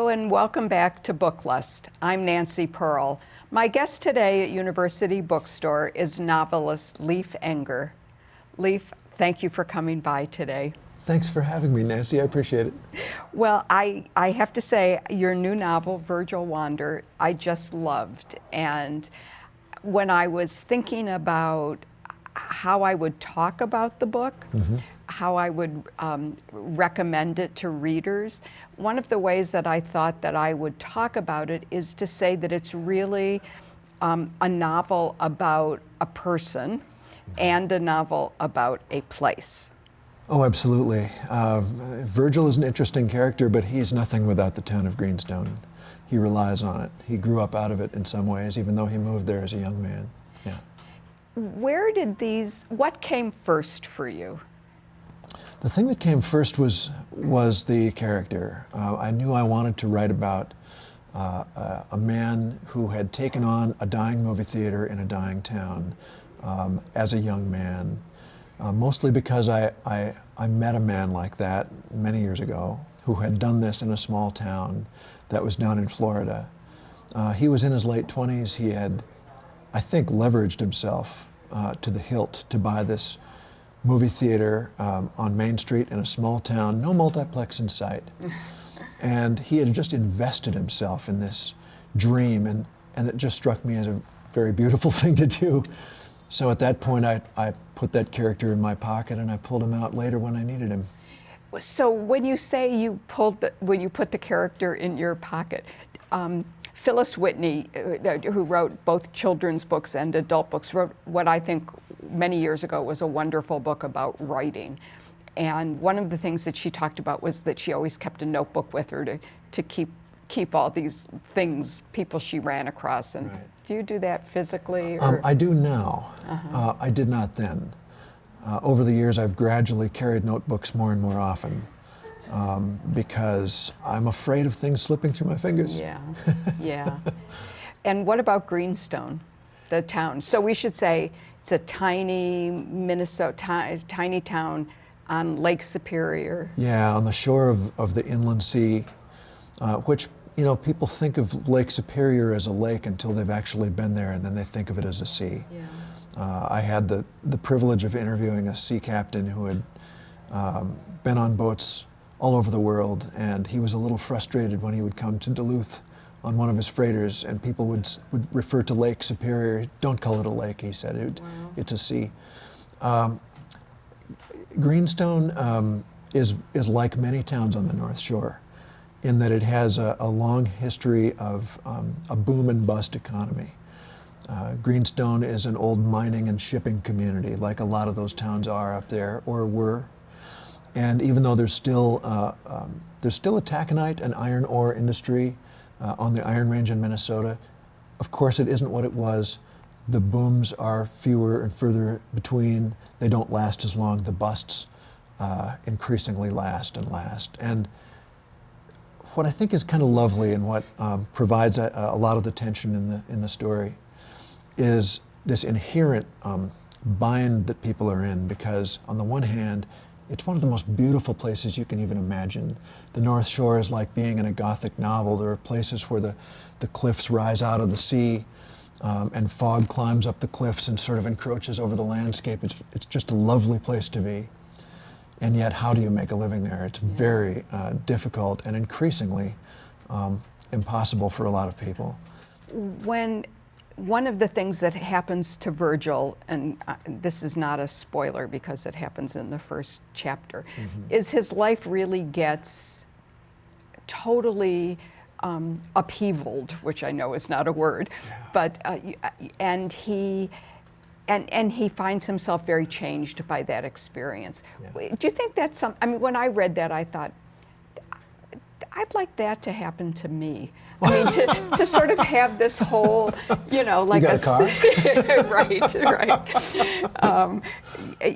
and welcome back to Book Lust. I'm Nancy Pearl. My guest today at University Bookstore is novelist Leif Enger. Leif, thank you for coming by today. Thanks for having me, Nancy. I appreciate it. Well, I have to say, your new novel, Virgil Wander, I just loved. And when I was thinking about how I would talk about the book, how I would recommend it to readers, one of the ways that I thought that I would talk about it is to say that it's really a novel about a person and a novel about a place. Oh, absolutely. Virgil is an interesting character, but he's nothing without the town of Greenstone. He relies on it. He grew up out of it in some ways, even though he moved there as a young man. Yeah. What came first for you? The thing that came first was the character. I knew I wanted to write about a man who had taken on a dying movie theater in a dying town as a young man, mostly because I met a man like that many years ago who had done this in a small town that was down in Florida. He was in his late 20s. He had, I think, leveraged himself to the hilt to buy this movie theater on Main Street in a small town, no multiplex in sight. And he had just invested himself in this dream, and it just struck me as a very beautiful thing to do. So at that point, I put that character in my pocket, and I pulled him out later when I needed him. So when you say when you put the character in your pocket, Phyllis Whitney, who wrote both children's books and adult books, wrote what I think many years ago was a wonderful book about writing. And one of the things that she talked about was that she always kept a notebook with her to keep all these things, people she ran across. And Right. Do you do that physically? Or? I do now. I did not then. Over the years, I've gradually carried notebooks more and more often because I'm afraid of things slipping through my fingers. Yeah, yeah. And what about Greenstone, the town? So we should say it's a tiny tiny town on Lake Superior. Yeah, on the shore of the inland sea, which, you know, people think of Lake Superior as a lake until they've actually been there, and then they think of it as a sea. Yeah. I had the privilege of interviewing a sea captain who had been on boats all over the world, and he was a little frustrated when he would come to Duluth on one of his freighters, and people would refer to Lake Superior. Don't call it a lake, he said. Wow. It's a sea. Greenstone is like many towns on the North Shore in that it has a long history of a boom and bust economy. Greenstone is an old mining and shipping community, like a lot of those towns are up there, or were. And even though there's still a taconite and iron ore industry on the Iron Range in Minnesota, of course it isn't what it was. The booms are fewer and further between. They don't last as long. The busts increasingly last and last. And what I think is kind of lovely and what provides a lot of the tension in the story is this inherent bind that people are in, because on the one hand, it's one of the most beautiful places you can even imagine. The North Shore is like being in a Gothic novel. There are places where the cliffs rise out of the sea and fog climbs up the cliffs and sort of encroaches over the landscape. It's just a lovely place to be. And yet, how do you make a living there? It's very difficult and increasingly impossible for a lot of people. One of the things that happens to Virgil, and this is not a spoiler because it happens in the first chapter, is his life really gets totally upheavaled, which I know is not a word, but and he finds himself very changed by that experience. Yeah. Do you think that's something? I mean, when I read that, I thought, I'd like that to happen to me. I mean, to sort of have this whole, you know, like you got a car? Right.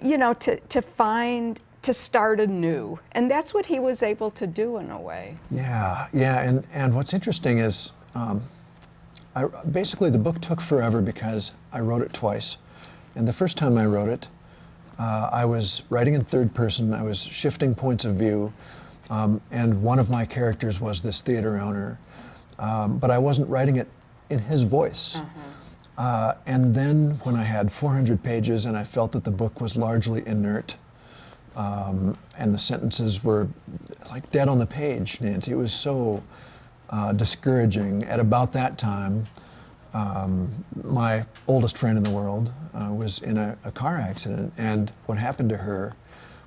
You know, to start anew, and that's what he was able to do in a way. Yeah, and what's interesting is, basically the book took forever because I wrote it twice, and the first time I wrote it, I was writing in third person. I was shifting points of view. And one of my characters was this theater owner, but I wasn't writing it in his voice. And then when I had 400 pages and I felt that the book was largely inert, and the sentences were like dead on the page, Nancy, it was so discouraging. At about that time, my oldest friend in the world was in a car accident, and what happened to her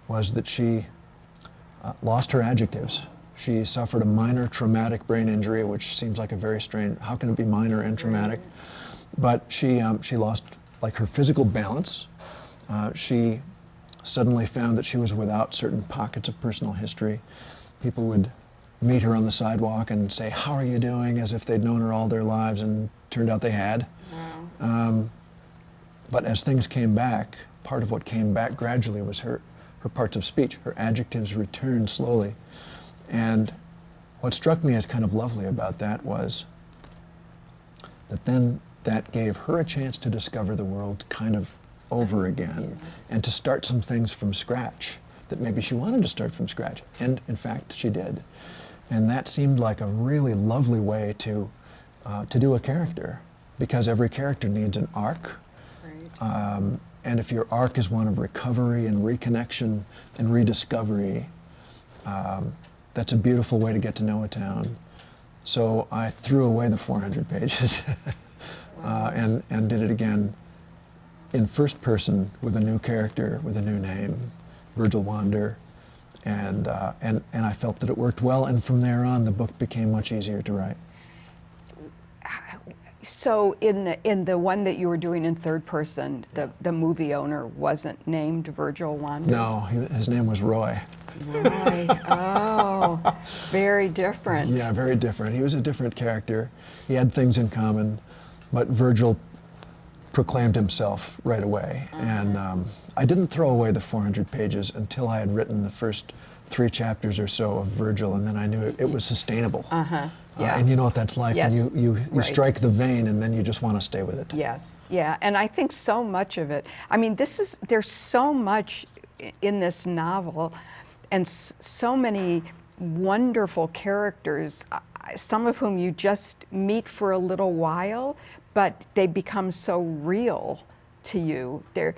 was that she lost her adjectives. She suffered a minor traumatic brain injury, which seems like a very strange, how can it be minor and traumatic? But she lost like her physical balance. She suddenly found that she was without certain pockets of personal history. People would meet her on the sidewalk and say, "How are you doing?" as if they'd known her all their lives, and turned out they had. But as things came back, part of what came back gradually was her parts of speech. Her adjectives returned slowly. And what struck me as kind of lovely about that was that then that gave her a chance to discover the world kind of over again, and to start some things from scratch that maybe she wanted to start from scratch. And in fact, she did. And that seemed like a really lovely way to do a character, because every character needs an arc. And if your arc is one of recovery and reconnection and rediscovery, that's a beautiful way to get to know a town. So I threw away the 400 pages and did it again in first person with a new character, with a new name, Virgil Wander. And I felt that it worked well, and from there on the book became much easier to write. So in the one that you were doing in third person, the movie owner wasn't named Virgil Wander? No, his name was Roy. Roy, oh, very different. Yeah, very different. He was a different character. He had things in common, but Virgil proclaimed himself right away. And I didn't throw away the 400 pages until I had written the first 3 chapters or so of Virgil, and then I knew it was sustainable. Yeah. And you know what that's like, Yes. when you strike the vein and then you just want to stay with it. Yes, yeah, and I think so much of it, I mean, there's so much in this novel, and so many wonderful characters, some of whom you just meet for a little while, but they become so real to you. They're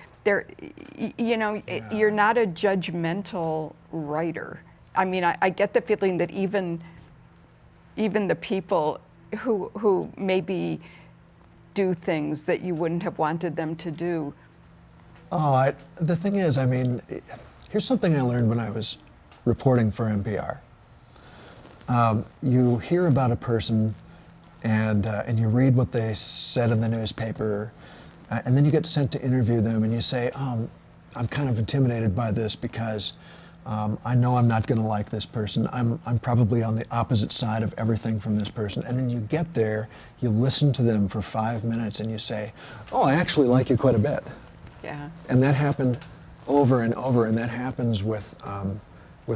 you're not a judgmental writer. I mean, I get the feeling that even the people who maybe do things that you wouldn't have wanted them to do. Oh, the thing is, I mean, here's something I learned when I was reporting for NPR. You hear about a person and you read what they said in the newspaper, and then you get sent to interview them, and you say, I'm kind of intimidated by this because I know I'm not going to like this person. I'm probably on the opposite side of everything from this person. And then you get there, you listen to them for 5 minutes, and you say, "Oh, I actually like you quite a bit." Yeah. And that happened over and over, and that happens with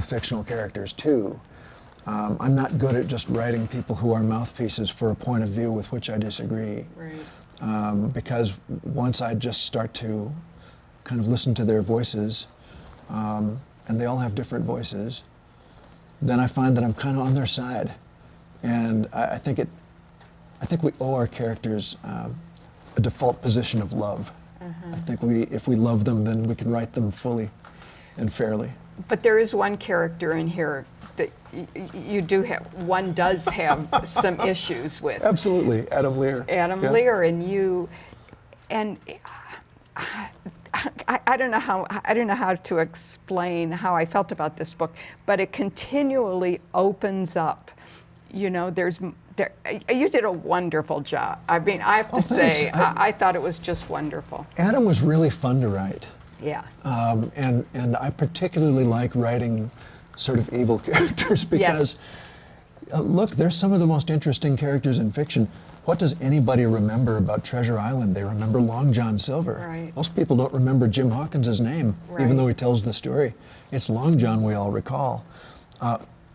fictional characters too. I'm not good at just writing people who are mouthpieces for a point of view with which I disagree. Right. Because once I just start to kind of listen to their voices, and they all have different voices, then I find that I'm kind of on their side. And I think we owe our characters a default position of love. I think if we love them, then we can write them fully and fairly. But there is one character in here that one does have some issues with. Absolutely, Adam Lear. Adam Lear, and I don't know how to explain how I felt about this book, but it continually opens up. You know, you did a wonderful job. I mean, I have to say, I thought it was just wonderful. Adam was really fun to write. Yeah. And I particularly like writing sort of evil characters because, look, they're some of the most interesting characters in fiction. What does anybody remember about Treasure Island? They remember Long John Silver. Right. Most people don't remember Jim Hawkins' name, even though he tells the story. It's Long John we all recall.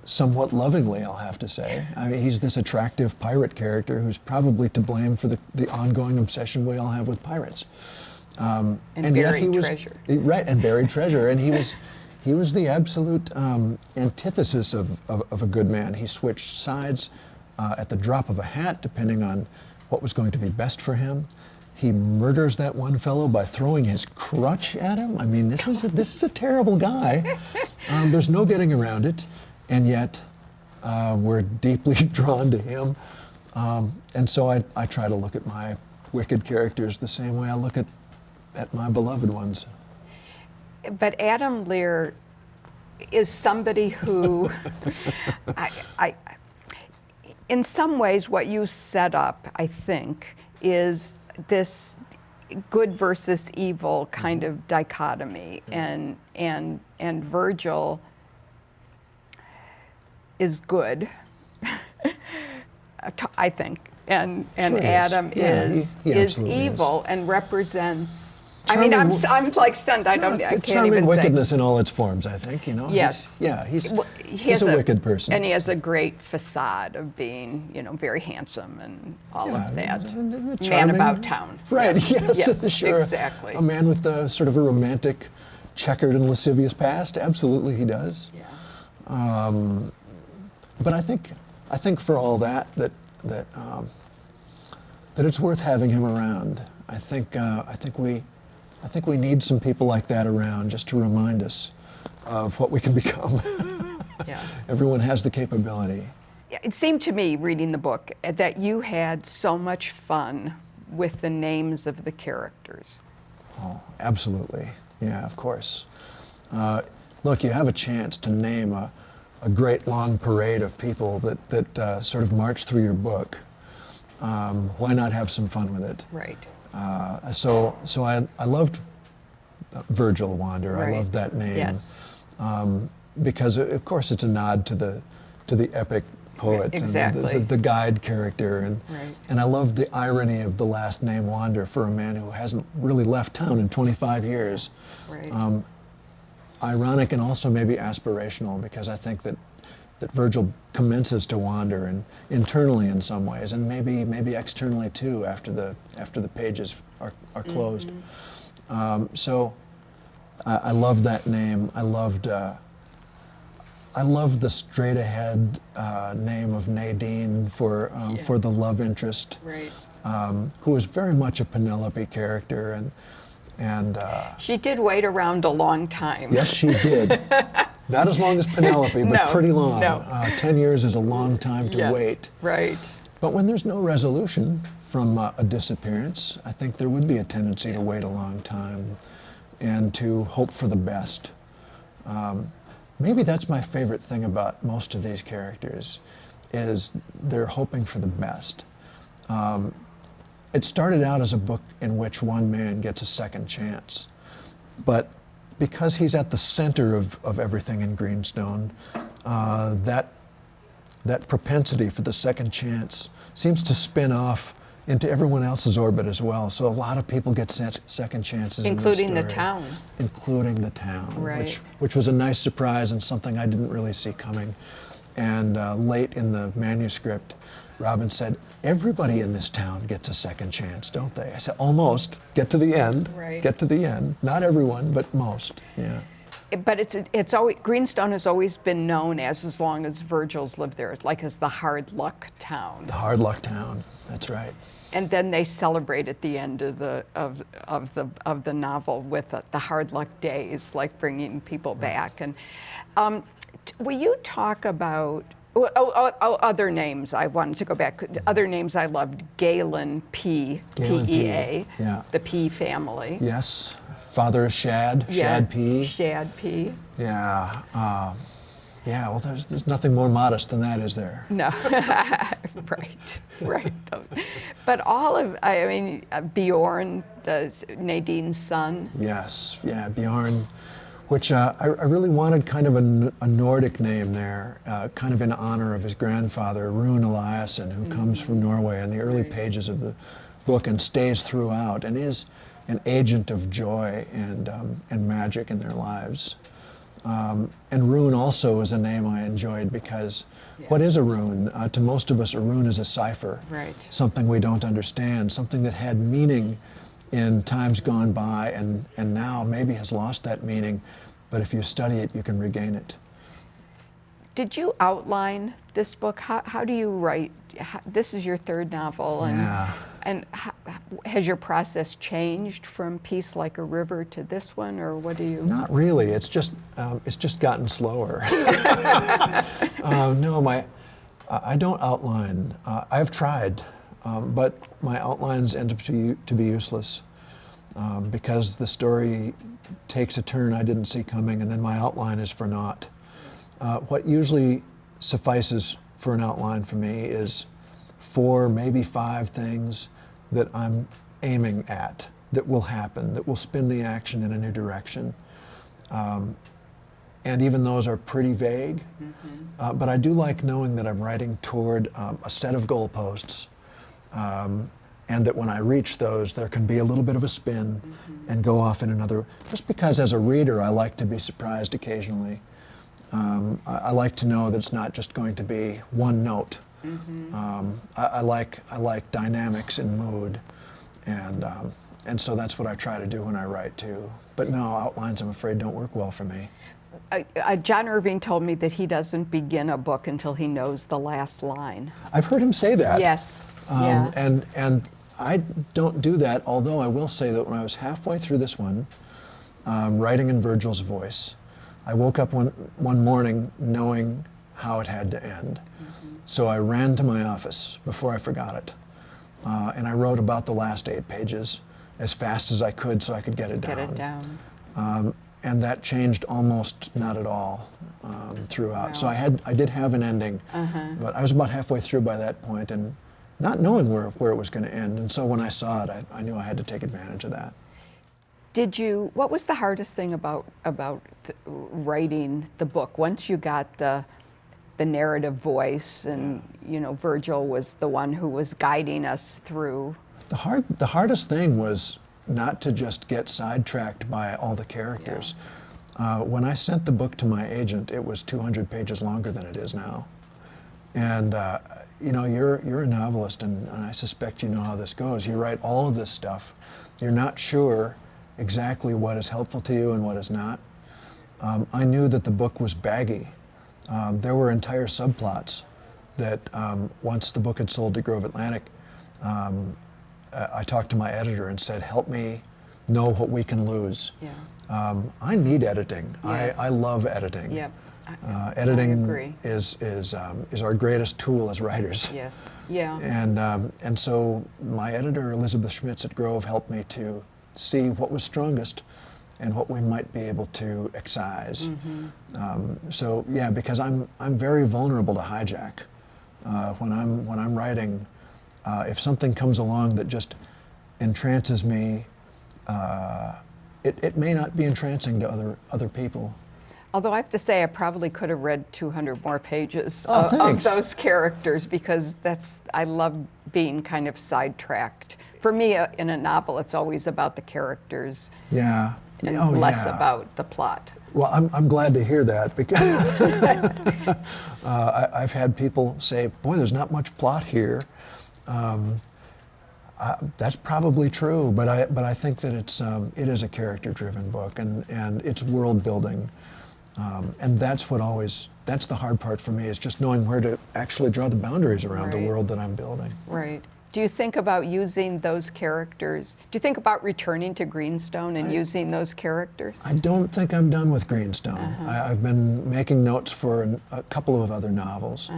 Somewhat lovingly, I'll have to say. I mean, he's this attractive pirate character who's probably to blame for the ongoing obsession we all have with pirates. And buried treasure. Right, and buried treasure. And he He was the absolute antithesis of a good man. He switched sides at the drop of a hat, depending on what was going to be best for him. He murders that one fellow by throwing his crutch at him. I mean, this is a terrible guy. There's no getting around it, and yet we're deeply drawn to him. And so I try to look at my wicked characters the same way I look at my beloved ones. But Adam Lear is somebody who, in some ways, what you set up, I think, is this good versus evil kind of dichotomy, and Virgil is good, I think, and Sure Adam is evil and represents. Charming, I mean, I'm like stunned. I can't charming even wickedness in all its forms, I think, you know. Yes. He's a wicked person. And he has a great facade of being, very handsome and all of that. Man Charming. about town. Right, yes, sure. Exactly. A man with sort of a romantic, checkered and lascivious past, absolutely he does. Yeah. But I think for all that it's worth having him around. I think we need some people like that around just to remind us of what we can become. Yeah. Everyone has the capability. It seemed to me, reading the book, that you had so much fun with the names of the characters. Oh, absolutely. Yeah, of course. Look, you have a chance to name a great long parade of people that sort of march through your book. Why not have some fun with it? Right. So I loved Virgil Wander. Right. I loved that name. Yes. Because of course it's a nod to the epic poet Exactly. and the guide character, Right. and I loved the irony of the last name Wander for a man who hasn't really left town in 25 years. Right. Ironic and also maybe aspirational, because I think that Virgil commences to wander, and internally in some ways, and maybe externally too after the pages are closed. Mm-hmm. So I loved that name. I loved the straight ahead name of Nadine for the love interest, Right. who was very much a Penelope character, and She did wait around a long time. yes, she did. Not as long as Penelope, but No, pretty long. no. 10 years is a long time to Yes. wait. Right. But when there's no resolution from a disappearance, I think there would be a tendency to wait a long time and to hope for the best. Maybe that's my favorite thing about most of these characters, is they're hoping for the best. It started out as a book in which one man gets a second chance, but because he's at the center of everything in Greenstone, that propensity for the second chance seems to spin off into everyone else's orbit as well. So a lot of people get second chances Including in the this story. town. Including the town, Right. which was a nice surprise and something I didn't really see coming. And late in the manuscript, Robin said, everybody in this town gets a second chance, don't they? I said, almost. Get to the end. Right. Get to the end. Not everyone, but most. Yeah. But it's always, Greenstone has always been known as long as Virgil's lived there, as the hard luck town. The hard luck town. That's right. And then they celebrate at the end of the novel with the hard luck days, like bringing people back. And will you talk about other names? I wanted to go back. Other names I loved: Galen P. P-E-A. Yeah. The P family. Yes. Father of Shad. Shad P. Shad P. Yeah. Yeah. Well, there's nothing more modest than that, is there? No. Right. But Bjorn, Nadine's son. Yes. Yeah. Bjorn, which I really wanted kind of a Nordic name there, kind of in honor of his grandfather, Rune Eliasson, who comes from Norway in the early pages of the book and stays throughout and is an agent of joy and magic in their lives. And rune also is a name I enjoyed because what is a rune? To most of us, a rune is a cipher, Right. something we don't understand, something that had meaning in times gone by and now maybe has lost that meaning. but if you study it, you can regain it. Did you outline this book? How do you write? This is your third novel, and Yeah. Has your process changed from Peace Like a River to this one, or what do you? Not really. It's just gotten slower. No, I don't outline. I've tried, but my outlines end up to be useless because the story takes a turn I didn't see coming, and then my outline is for naught. What usually suffices for an outline for me is 4, maybe 5 things that I'm aiming at, that will happen, that will spin the action in a new direction. And even those are pretty vague, but I do like knowing that I'm writing toward a set of goalposts, and that when I reach those, there can be a little bit of a spin and go off in another, just because as a reader, I like to be surprised occasionally. I like to know that it's not just going to be one note. I like dynamics and mood, and so that's what I try to do when I write too. But no, outlines, I'm afraid, don't work well for me. John Irving told me that he doesn't begin a book until he knows the last line. I've heard him say that. Yes. Yeah. And I don't do that, although I will say that when I was halfway through this one, writing in Virgil's voice, I woke up one morning knowing how it had to end. So I ran to my office before I forgot it, and I wrote about the last 8 pages as fast as I could so I could get it down. Get it down. And that changed almost not at all throughout. Wow. So I did have an ending, but I was about halfway through by that point, and not knowing where it was going to end. And so when I saw it, I knew I had to take advantage of that. What was the hardest thing about writing the book? Once you got the narrative voice, and Virgil was the one who was guiding us through. The hardest thing was not to just get sidetracked by all the characters. Yeah. When I sent the book to my agent, it was 200 pages longer than it is now. And you're a novelist, and I suspect you know how this goes. You write all of this stuff. You're not sure exactly what is helpful to you and what is not. I knew that the book was baggy. There were entire subplots that once the book had sold to Grove Atlantic, I talked to my editor and said, help me know what we can lose. Yeah. I need editing. Yes. I love editing. Yep. Editing I agree. is our greatest tool as writers. Yes. Yeah. And so my editor, Elizabeth Schmitz at Grove, helped me to see what was strongest and what we might be able to excise. So yeah, because I'm very vulnerable to hijack. When I'm writing, if something comes along that just entrances me, it may not be entrancing to other people. Although I have to say, I probably could have read 200 more pages of those characters, because I love being kind of sidetracked. For me, in a novel, it's always about the characters. Yeah. And less about the plot. Well, I'm glad to hear that, because I've had people say, boy, there's not much plot here. That's probably true, but I think that it is a character-driven book, and it's world building, and that's the hard part for me, is just knowing where to actually draw the boundaries around the world that I'm building. Right. Do you think about using those characters? Do you think about returning to Greenstone and using those characters? I don't think I'm done with Greenstone. I've been making notes for a couple of other novels,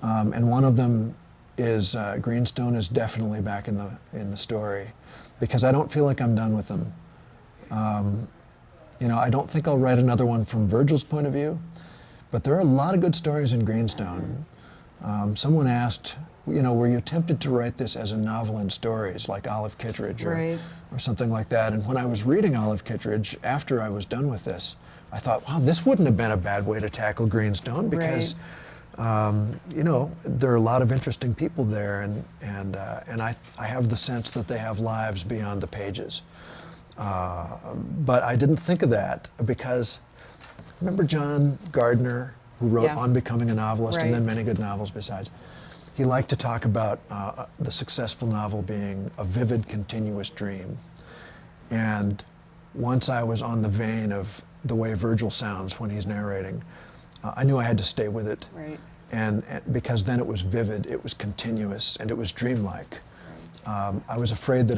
and one of them is Greenstone is definitely back in the story, because I don't feel like I'm done with them. I don't think I'll write another one from Virgil's point of view, but there are a lot of good stories in Greenstone. Someone asked, were you tempted to write this as a novel in stories, like Olive Kitteridge or something like that? And when I was reading Olive Kitteridge, after I was done with this, I thought, wow, this wouldn't have been a bad way to tackle Greenstone, because there are a lot of interesting people there, and I have the sense that they have lives beyond the pages. But I didn't think of that, because remember John Gardner, who wrote On Becoming a Novelist and then many good novels besides? He liked to talk about the successful novel being a vivid, continuous dream. And once I was on the vein of the way Virgil sounds when he's narrating, I knew I had to stay with it. Right. And because then it was vivid, it was continuous, and it was dreamlike. I was afraid that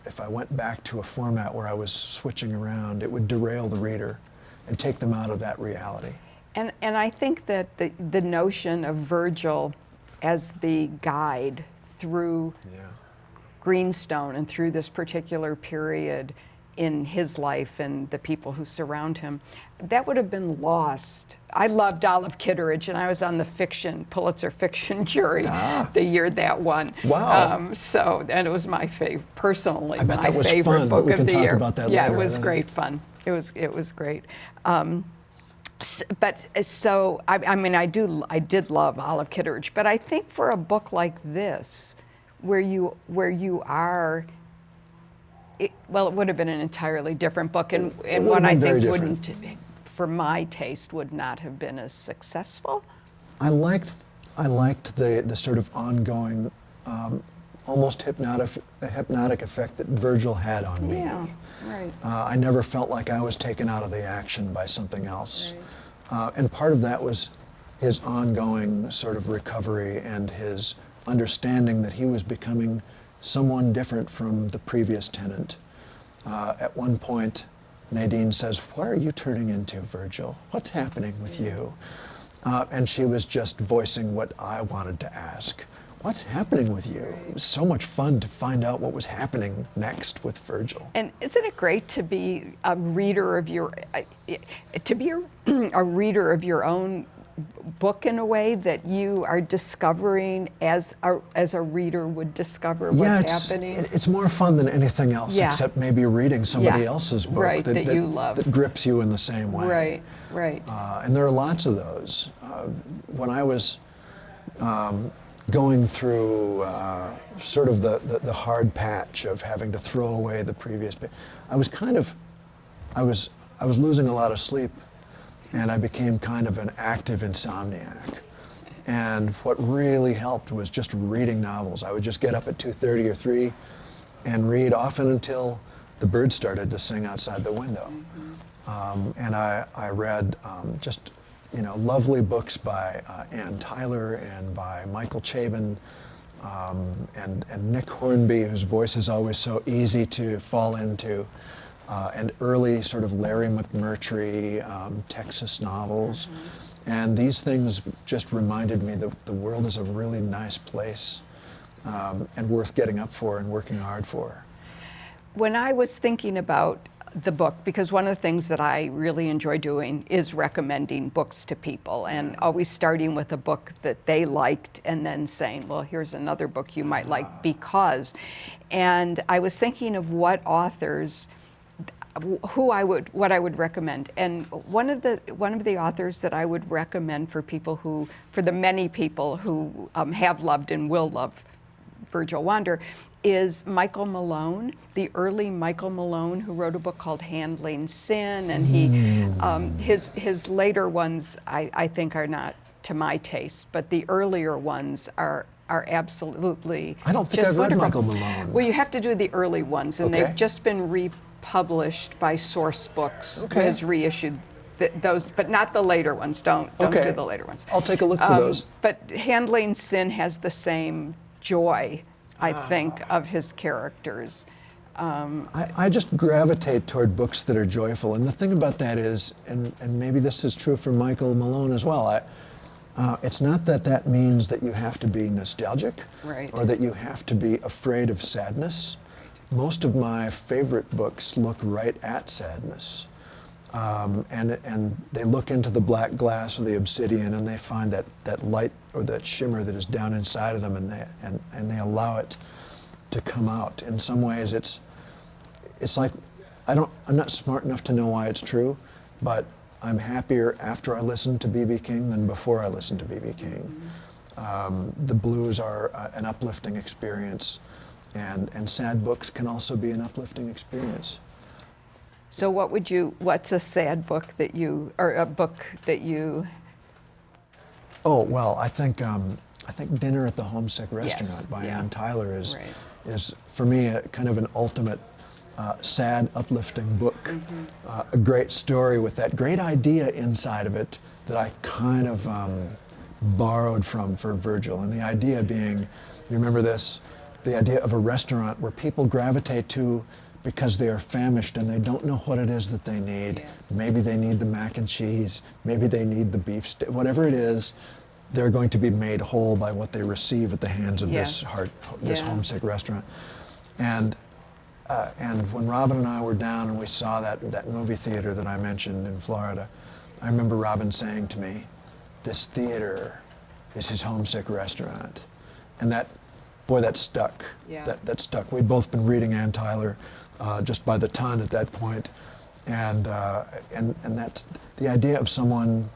if I went back to a format where I was switching around, it would derail the reader and take them out of that reality. And I think that the notion of Virgil as the guide through Greenstone and through this particular period in his life and the people who surround him, that would have been lost. I loved Olive Kitteridge, and I was on the Pulitzer fiction jury the year that won. Wow. And it was my favorite, personally, I bet my that was favorite fun, book but we of can the talk year. about that yeah, later. it was great fun. It was great. But so I mean, I did love Olive Kitteridge, but I think for a book like this, where you are, it would have been an entirely different book, and one I think wouldn't, for my taste, would not have been as successful. I liked the sort of ongoing, almost hypnotic effect that Virgil had on me. Yeah, right. I never felt like I was taken out of the action by something else. Right. And part of that was his ongoing sort of recovery and his understanding that he was becoming someone different from the previous tenant. At one point, Nadine says, "What are you turning into, Virgil? What's happening with you?" And she was just voicing what I wanted to ask. What's happening with you? It was so much fun to find out what was happening next with Virgil. And isn't it great to be a reader of your, a reader of your own book in a way that you are discovering as a reader would discover what's happening? It's more fun than anything else, except maybe reading somebody else's book that you love, that grips you in the same way. Right. And there are lots of those. When I was going through sort of the hard patch of having to throw away the previous, I was losing a lot of sleep, and I became kind of an active insomniac. And what really helped was just reading novels. I would just get up at 2:30 or 3 and read often until the birds started to sing outside the window. And I read just lovely books by Ann Tyler and by Michael Chabon and Nick Hornby, whose voice is always so easy to fall into, and early sort of Larry McMurtry Texas novels. And these things just reminded me that the world is a really nice place and worth getting up for and working hard for. When I was thinking about the book, because one of the things that I really enjoy doing is recommending books to people, and always starting with a book that they liked and then saying, well, here's another book you might like because. And I was thinking of what authors, what I would recommend. And one of the authors that I would recommend for the many people who have loved and will love Virgil Wander is Michael Malone, the early Michael Malone, who wrote a book called Handling Sin, and his later ones I think are not to my taste, but the earlier ones are absolutely. I don't think I've read Michael Malone. Well, you have to do the early ones, and they've just been republished by Source Books, who has reissued those, but not the later ones. Don't do the later ones. I'll take a look for those. But Handling Sin has the same joy, I think, of his characters. I just gravitate toward books that are joyful, and the thing about that is, and maybe this is true for Michael Malone as well, it's not that means that you have to be nostalgic, or that you have to be afraid of sadness. Most of my favorite books look right at sadness, and they look into the black glass or the obsidian, and they find that light or that shimmer that is down inside of them, and they allow it to come out. In some ways, it's like I'm not smart enough to know why it's true, but I'm happier after I listen to B.B. King than before I listen to B.B. King. The blues are an uplifting experience, and sad books can also be an uplifting experience. So what's a sad book that you, or a book that you? Oh, well, I think Dinner at the Homesick Restaurant by Ann Tyler is for me a kind of an ultimate sad, uplifting book. A great story with that great idea inside of it that I kind of borrowed from for Virgil. And the idea being, you remember this, the idea of a restaurant where people gravitate to because they are famished and they don't know what it is that they need. Yes. Maybe they need the mac and cheese, maybe they need the beef steak, whatever it is, they're going to be made whole by what they receive at the hands of Yes. this Yeah. homesick restaurant. And when Robin and I were down and we saw that movie theater that I mentioned in Florida, I remember Robin saying to me, "This theater is his homesick restaurant." And that stuck. Yeah. That stuck. We'd both been reading Ann Tyler just by the ton at that point. And that's the idea of someone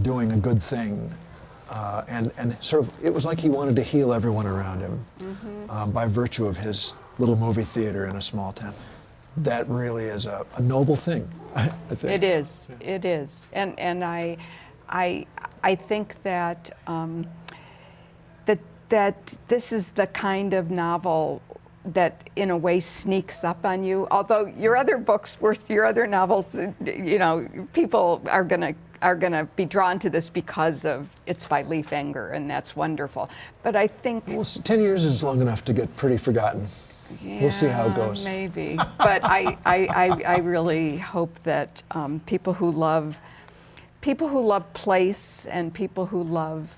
doing a good thing. And sort of, it was like he wanted to heal everyone around him by virtue of his little movie theater in a small town. That really is a noble thing, I think. It is. It is. And I think that that this is the kind of novel that in a way sneaks up on you. Although your other books, your other novels, you know, people are gonna be drawn to this because of it's by Leif Enger, and that's wonderful. But I think 10 years is long enough to get pretty forgotten. We'll see how it goes. Maybe, but I really hope that people who love place and people who love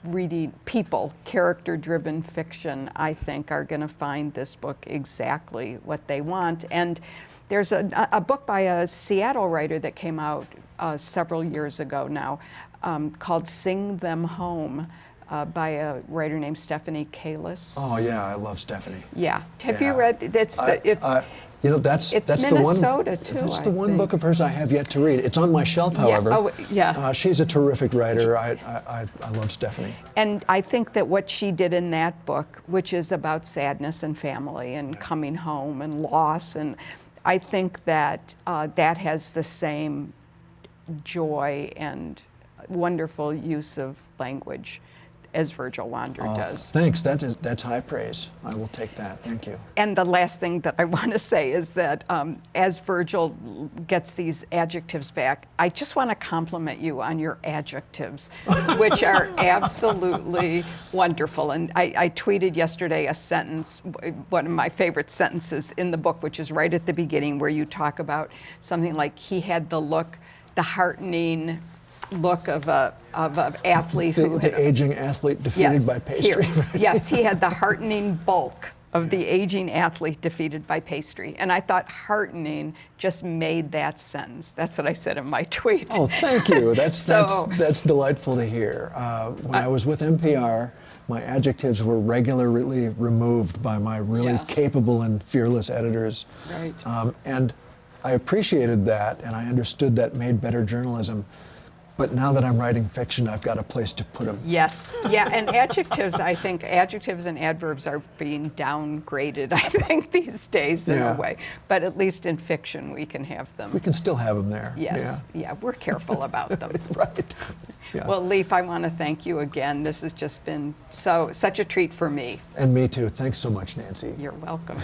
reading character-driven fiction, I think, are going to find this book exactly what they want. And there's a book by a Seattle writer that came out several years ago now called "Sing Them Home." By a writer named Stephanie Kalis. Oh yeah, I love Stephanie. Yeah, have you read? That's you know, that's Minnesota too. That's the one book of hers I have yet to read. It's on my shelf, however. Yeah. Oh, yeah. She's a terrific writer. I love Stephanie. And I think that what she did in that book, which is about sadness and family and coming home and loss, and I think that that has the same joy and wonderful use of language as Virgil Wander does. Thanks. That's high praise. I will take that. Thank you. And the last thing that I want to say is that as Virgil gets these adjectives back, I just want to compliment you on your adjectives, which are absolutely wonderful. And I tweeted yesterday a sentence, one of my favorite sentences in the book, which is right at the beginning, where you talk about something like he had the heartening look of an athlete the aging athlete defeated by pastry. Yes, he had the heartening bulk of the aging athlete defeated by pastry. And I thought heartening just made that sentence. That's what I said in my tweet. Oh, thank you. That's delightful to hear. When I was with NPR, my adjectives were regularly removed by my really capable and fearless editors. Right. And I appreciated that, and I understood that made better journalism. But now that I'm writing fiction, I've got a place to put them. Yes, yeah, and adjectives, I think adjectives and adverbs are being downgraded, I think, these days in a way. But at least in fiction, we can have them. We can still have them there. Yes, yeah, we're careful about them. Right. Yeah. Well, Leif, I want to thank you again. This has just been such a treat for me. And me too. Thanks so much, Nancy. You're welcome.